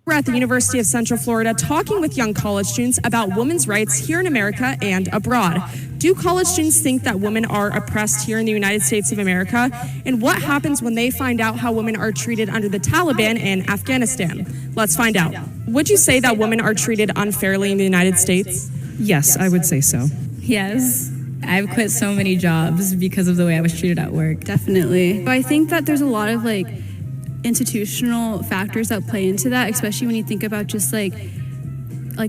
We're at the University of Central Florida talking with young college students about women's rights here in America and abroad. Do college students think that women are oppressed here in the United States of America? And what happens when they find out how women are treated under the Taliban in Afghanistan? Let's find out. Would you say that women are treated unfairly in the United States? Yes, I would say so. Yes. I've quit so many jobs because of the way I was treated at work. Definitely. But I think that there's a lot of institutional factors that play into that, especially when you think about just like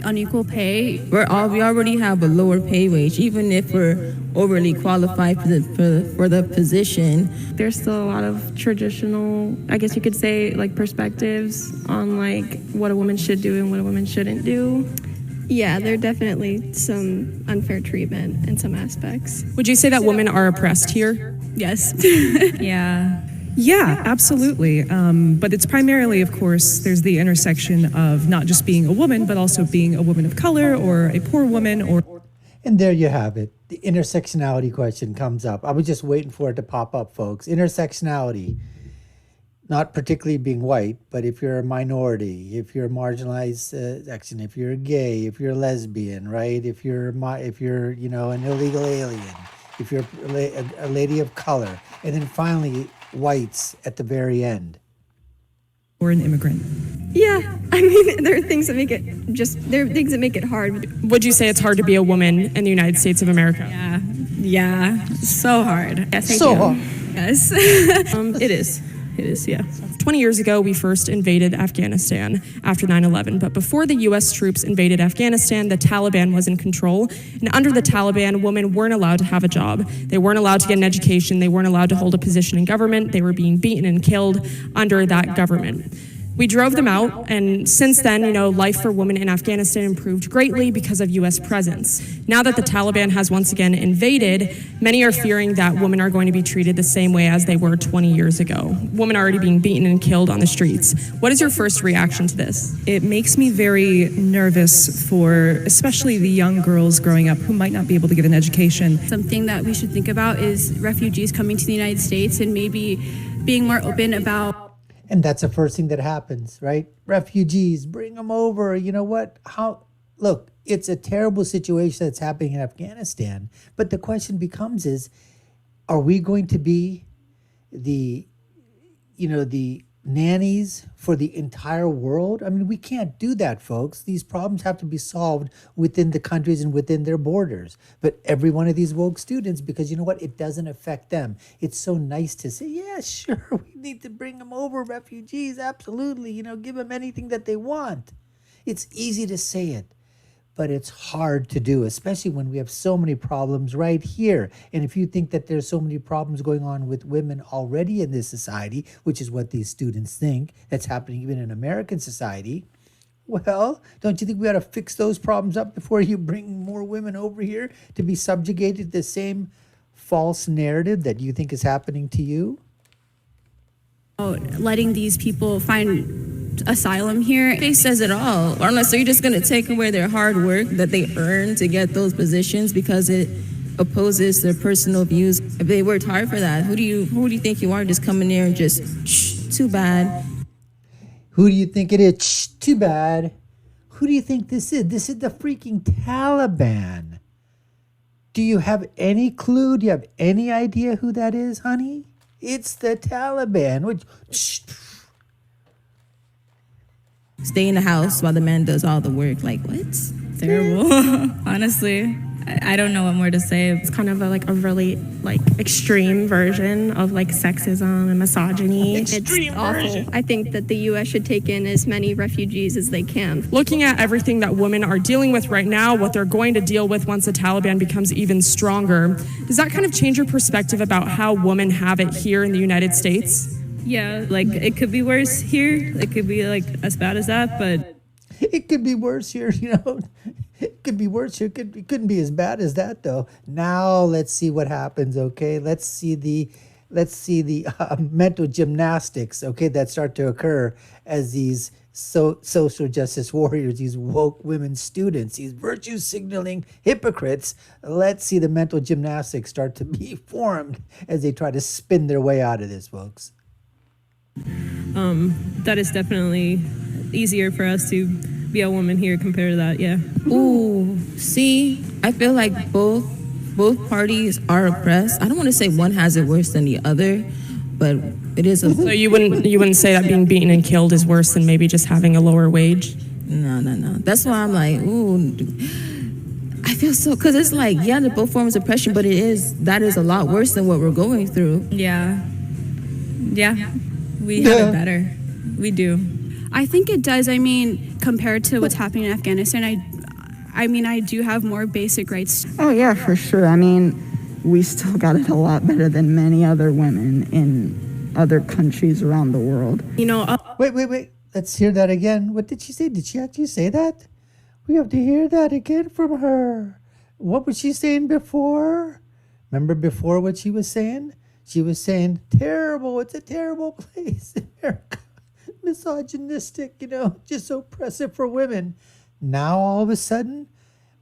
unequal pay. We already have a lower pay wage, even if we're overly qualified for the position. There's still a lot of traditional, I guess you could say, perspectives on what a woman should do and what a woman shouldn't do. Yeah, there are definitely some unfair treatment in some aspects. Would you say that women are oppressed here? Yes. Yeah. Yeah, absolutely. But it's primarily, of course, there's the intersection of not just being a woman, but also being a woman of color or a poor woman or... And there you have it. The intersectionality question comes up. I was just waiting for it to pop up, folks. Intersectionality. Not particularly being white, but if you're a minority, if you're a marginalized section, if you're gay, if you're a lesbian, right? If you're an illegal alien, if you're a lady of color, and then finally whites at the very end. Or an immigrant. Yeah, I mean, there are things that make it hard. Would you say it's hard to be a woman in the United States of America? Yeah, so hard. Yes, so hard. Yes. It is. It is, yeah. 20 years ago, we first invaded Afghanistan after 9/11. But before the U.S. troops invaded Afghanistan, the Taliban was in control. And under the Taliban, women weren't allowed to have a job. They weren't allowed to get an education. They weren't allowed to hold a position in government. They were being beaten and killed under that government. We drove them out, and since then, life for women in Afghanistan improved greatly because of U.S. presence. Now that the Taliban has once again invaded, many are fearing that women are going to be treated the same way as they were 20 years ago. Women are already being beaten and killed on the streets. What is your first reaction to this? It makes me very nervous for especially the young girls growing up who might not be able to get an education. Something that we should think about is refugees coming to the United States and maybe being more open about. And that's the first thing that happens, right? Refugees, bring them over. You know what? Look, it's a terrible situation that's happening in Afghanistan. But the question becomes are we going to be the nannies for the entire world? I mean, we can't do that, folks. These problems have to be solved within the countries and within their borders. But every one of these woke students, because you know what? It doesn't affect them. It's so nice to say, yeah, sure, we need to bring them over, refugees, absolutely. Give them anything that they want. It's easy to say it, but it's hard to do, especially when we have so many problems right here. And if you think that there's so many problems going on with women already in this society, which is what these students think, that's happening even in American society, well, don't you think we ought to fix those problems up before you bring more women over here to be subjugated to the same false narrative that you think is happening to you? Letting these people find asylum here. It says it all. Unless you're just going to take away their hard work that they earned to get those positions because it opposes their personal views. If they worked hard for that, who do you think you are, just coming there and just, too bad? Who do you think it is? Too bad. Who do you think this is? This is the freaking Taliban. Do you have any clue? Do you have any idea who that is, honey? It's the Taliban. Stay in the house while the man does all the work. Like, what? Terrible. Honestly, I don't know what more to say. It's kind of a really extreme version of sexism and misogyny. It's awful. I think that the U.S. should take in as many refugees as they can. Looking at everything that women are dealing with right now, what they're going to deal with once the Taliban becomes even stronger, does that kind of change your perspective about how women have it here in the United States? Yeah, it could be worse here. It could be as bad as that, but it could be worse here, It could be worse here. It couldn't be as bad as that, though. Now let's see what happens. Okay, let's see the mental gymnastics. Okay, that start to occur as these social justice warriors, these woke women students, these virtue signaling hypocrites. Let's see the mental gymnastics start to be formed as they try to spin their way out of this, folks. That is definitely easier for us to be a woman here compared to that. Yeah. Ooh, see, I feel like both parties are oppressed. I don't want to say one has it worse than the other, but it is a. So you wouldn't say that being beaten and killed is worse than maybe just having a lower wage? No. That's why I'm like, ooh. I feel so, because it's like, yeah, they're both forms of oppression, but that is a lot worse than what we're going through. Yeah. Yeah. We have it better. We do. I think it does. I mean, compared to what's happening in Afghanistan, I mean, I do have more basic rights. Oh, yeah, for sure. I mean, we still got it a lot better than many other women in other countries around the world. You know, Wait. Let's hear that again. What did she say? Did she actually say that? We have to hear that again from her. What was she saying before? Remember before what she was saying? She was saying, terrible. It's a terrible place, America. Misogynistic, just so oppressive for women. Now, all of a sudden,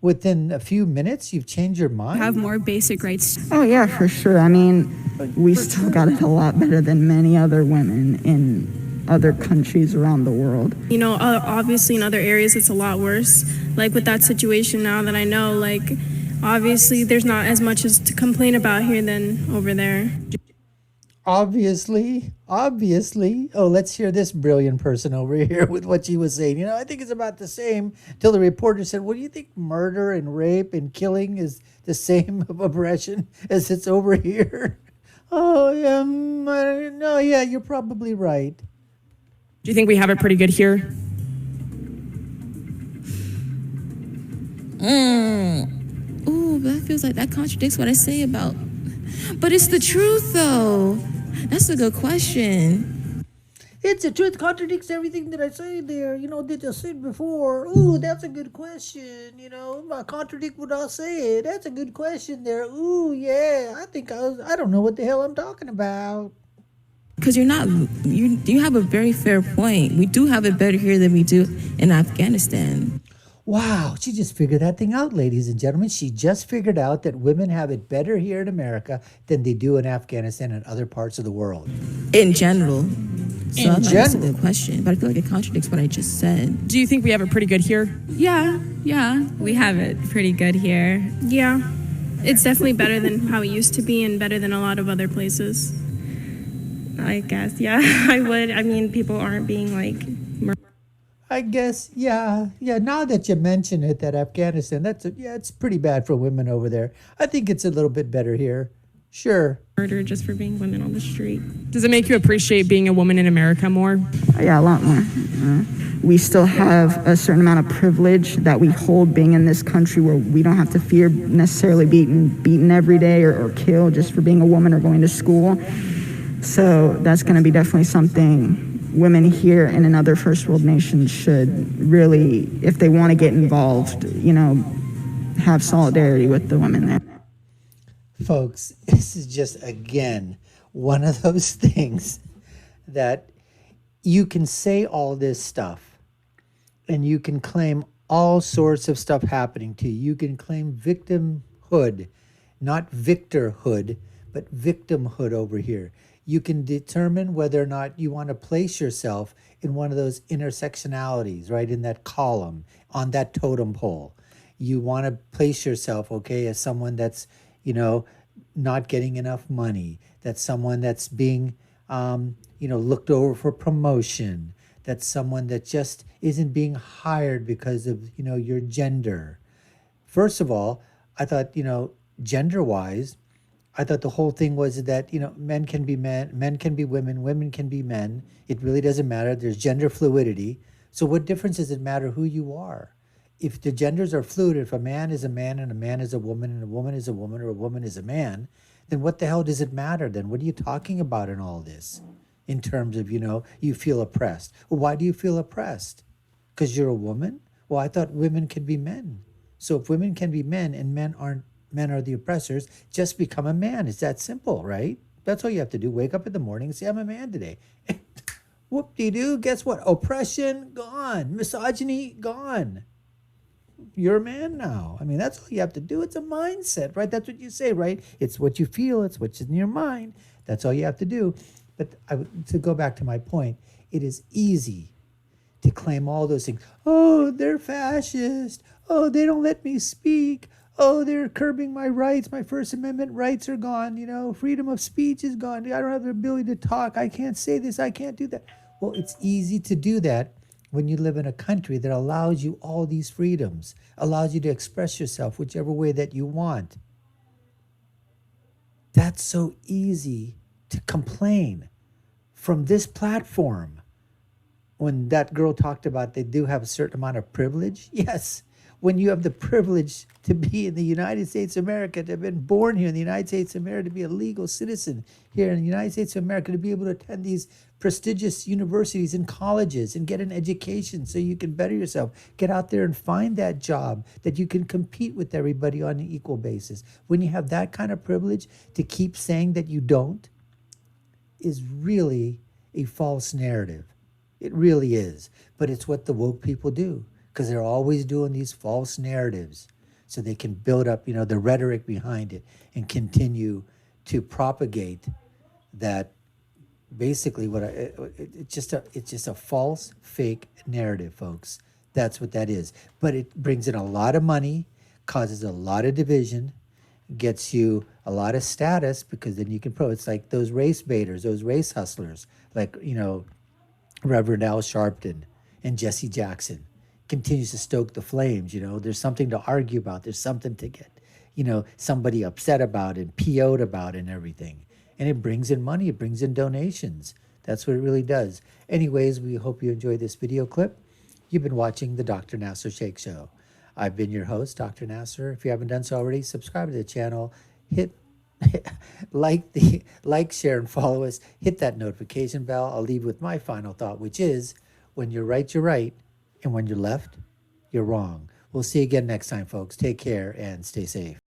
within a few minutes, you've changed your mind? Have more basic rights. Oh, yeah, for sure. I mean, we still got it a lot better than many other women in other countries around the world. you know, obviously in other areas it's a lot worse. Like with that situation now that I know, like obviously there's not as much as to complain about here than over there. Obviously. Oh, let's hear this brilliant person over here with what she was saying. I think it's about the same till the reporter said, well, do you think murder and rape and killing is the same of oppression as it's over here? Oh, no, yeah, you're probably right. Do you think we have it pretty good here? Ooh, that feels like that contradicts what I say about. But it's the truth, though. That's a good question. It's the truth, contradicts everything that I say there, that I said before. Ooh, that's a good question, I contradict what I said. That's a good question there. Ooh, yeah, I don't know what the hell I'm talking about. Because you have a very fair point. We do have it better here than we do in Afghanistan. Wow, she just figured that thing out, ladies and gentlemen. She just figured out that women have it better here in America than they do in Afghanistan and other parts of the world. In general. So that's a general. good question, but I feel like it contradicts what I just said. Do you think we have it pretty good here? Yeah. We have it pretty good here. Yeah, it's definitely better than how it used to be and better than a lot of other places. I guess, yeah, I would. I mean, people aren't being like murdered. I guess, yeah. Now that you mention it, that Afghanistan, it's pretty bad for women over there. I think it's a little bit better here. Sure. Murdered just for being women on the street. Does it make you appreciate being a woman in America more? Yeah, a lot more. We still have a certain amount of privilege that we hold being in this country where we don't have to fear necessarily beaten every day or killed just for being a woman or going to school. So that's going to be definitely something women here and in other first world nations should really, if they want to get involved, have solidarity with the women there. Folks, this is just, again, one of those things that you can say all this stuff and you can claim all sorts of stuff happening to you. You can claim victimhood, not victorhood, but victimhood over here. You can determine whether or not you want to place yourself in one of those intersectionalities, right, in that column, on that totem pole. You want to place yourself, okay, as someone that's, not getting enough money, that's someone that's being, looked over for promotion, that's someone that just isn't being hired because of, your gender. First of all, I thought, gender-wise, I thought the whole thing was that, men can be men, men can be women, women can be men. It really doesn't matter. There's gender fluidity. So what difference does it matter who you are? If the genders are fluid, if a man is a man and a man is a woman and a woman is a woman or a woman is a man, then what the hell does it matter then? What are you talking about in all this? In terms of, you feel oppressed. Well, why do you feel oppressed? Because you're a woman? Well, I thought women could be men. So if women can be men and men are the oppressors, just become a man. It's that simple, right? That's all you have to do. Wake up in the morning and say, I'm a man today. Whoop-de-doo, guess what? Oppression, gone. Misogyny, gone. You're a man now. I mean, that's all you have to do. It's a mindset, right? That's what you say, right? It's what you feel. It's what's in your mind. That's all you have to do. But to go back to my point, it is easy to claim all those things. Oh, they're fascist. Oh, they don't let me speak. Oh, they're curbing my rights. My First Amendment rights are gone. You know, freedom of speech is gone. I don't have the ability to talk. I can't say this. I can't do that. Well, it's easy to do that when you live in a country that allows you all these freedoms, allows you to express yourself whichever way that you want. That's so easy to complain from this platform. When that girl talked about they do have a certain amount of privilege, yes. When you have the privilege to be in the United States of America, to have been born here in the United States of America, to be a legal citizen here in the United States of America, to be able to attend these prestigious universities and colleges and get an education so you can better yourself, get out there and find that job that you can compete with everybody on an equal basis. When you have that kind of privilege, to keep saying that you don't is really a false narrative. It really is. But it's what the woke people do, because they're always doing these false narratives so they can build up, the rhetoric behind it and continue to propagate that. Basically, it's just a false, fake narrative, folks. That's what that is. But it brings in a lot of money, causes a lot of division, gets you a lot of status, because then you can it's like those race baiters, those race hustlers, like Reverend Al Sharpton and Jesse Jackson. Continues to stoke the flames. There's something to argue about. There's something to get somebody upset about and PO'd about and everything. And it brings in money, it brings in donations. That's what it really does. Anyways, we hope you enjoyed this video clip. You've been watching the Dr. Nasir Shaikh Show. I've been your host, Dr. Nasir. If you haven't done so already, subscribe to the channel, hit like, share, and follow us. Hit that notification bell. I'll leave with my final thought, which is, when you're right, you're right. And when you're left, you're wrong. We'll see you again next time, folks. Take care and stay safe.